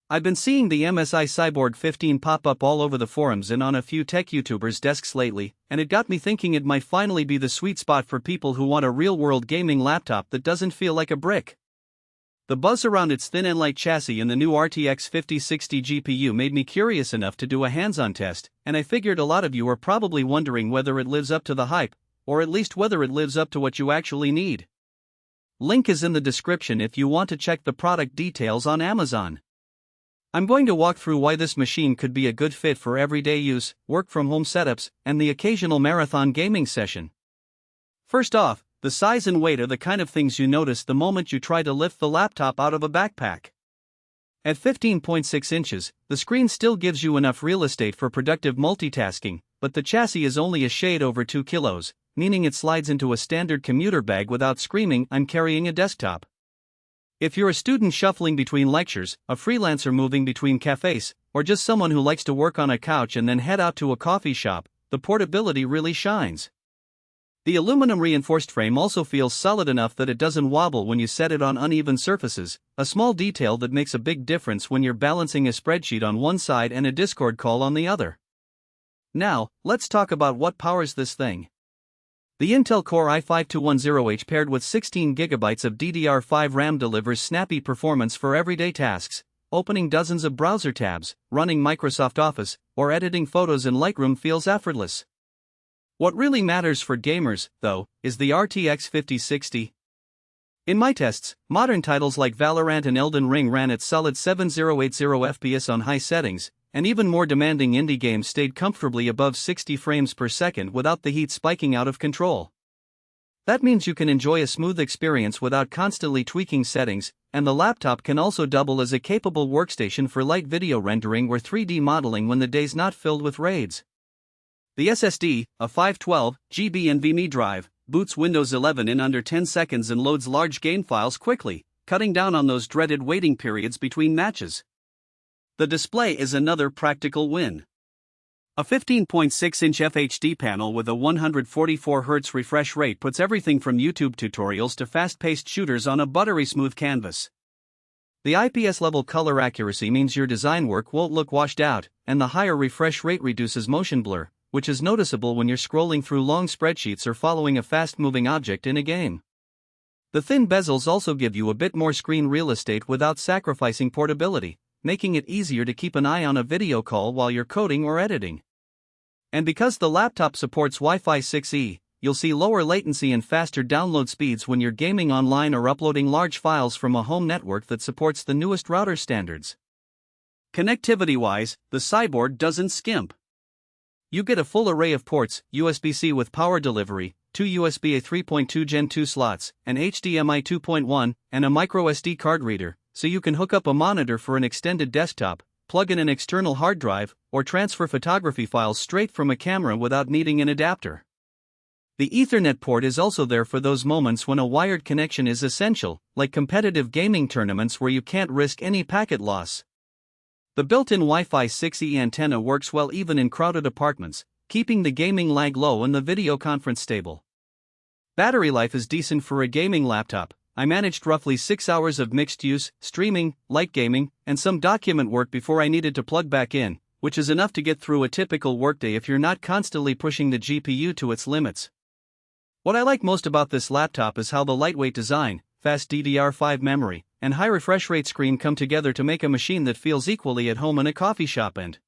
I've been seeing the msi Cyborg 15 pop up all over the forums and on a few tech YouTubers' desks lately, and it got me thinking it might finally be the sweet spot for people who want a real-world gaming laptop that doesn't feel like a brick. The buzz around its thin and light chassis and the new RTX 5060 GPU made me curious enough to do a hands-on test, and I figured a lot of you are probably wondering whether it lives up to the hype, or at least whether it lives up to what you actually need. Link is in the description if you want to check the product details on Amazon. I'm going to walk through why this machine could be a good fit for everyday use, work-from-home setups, and the occasional marathon gaming session. First off, the size and weight are the kind of things you notice the moment you try to lift the laptop out of a backpack. At 15.6 inches, the screen still gives you enough real estate for productive multitasking, but the chassis is only a shade over 2 kilos, meaning it slides into a standard commuter bag without screaming, "I'm carrying a desktop." If you're a student shuffling between lectures, a freelancer moving between cafes, or just someone who likes to work on a couch and then head out to a coffee shop, the portability really shines. The aluminum reinforced frame also feels solid enough that it doesn't wobble when you set it on uneven surfaces, a small detail that makes a big difference when you're balancing a spreadsheet on one side and a Discord call on the other. Now, let's talk about what powers this thing. The Intel Core i5-210H paired with 16GB of DDR5 RAM delivers snappy performance for everyday tasks, opening dozens of browser tabs, running Microsoft Office, or editing photos in Lightroom feels effortless. What really matters for gamers, though, is the RTX 5060. In my tests, modern titles like Valorant and Elden Ring ran at solid 7080 FPS on high settings, and even more demanding indie games stayed comfortably above 60 frames per second without the heat spiking out of control. That means you can enjoy a smooth experience without constantly tweaking settings, and the laptop can also double as a capable workstation for light video rendering or 3D modeling when the day's not filled with raids. The SSD, a 512GB NVMe drive, boots Windows 11 in under 10 seconds and loads large game files quickly, cutting down on those dreaded waiting periods between matches. The display is another practical win. A 15.6-inch FHD panel with a 144Hz refresh rate puts everything from YouTube tutorials to fast-paced shooters on a buttery smooth canvas. The IPS-level color accuracy means your design work won't look washed out, and the higher refresh rate reduces motion blur, which is noticeable when you're scrolling through long spreadsheets or following a fast-moving object in a game. The thin bezels also give you a bit more screen real estate without sacrificing portability, making it easier to keep an eye on a video call while you're coding or editing. And because the laptop supports Wi-Fi 6E, you'll see lower latency and faster download speeds when you're gaming online or uploading large files from a home network that supports the newest router standards. Connectivity-wise, the Cyborg doesn't skimp. You get a full array of ports, USB-C with power delivery, 2 USB 3.2 Gen 2 slots, an HDMI 2.1, and a microSD card reader, so you can hook up a monitor for an extended desktop, plug in an external hard drive, or transfer photography files straight from a camera without needing an adapter. The Ethernet port is also there for those moments when a wired connection is essential, like competitive gaming tournaments where you can't risk any packet loss. The built-in Wi-Fi 6E antenna works well even in crowded apartments, keeping the gaming lag low and the video conference stable. Battery life is decent for a gaming laptop. I managed roughly 6 hours of mixed use, streaming, light gaming, and some document work before I needed to plug back in, which is enough to get through a typical workday if you're not constantly pushing the GPU to its limits. What I like most about this laptop is how the lightweight design, fast DDR5 memory, and high refresh rate screen come together to make a machine that feels equally at home in a coffee shop and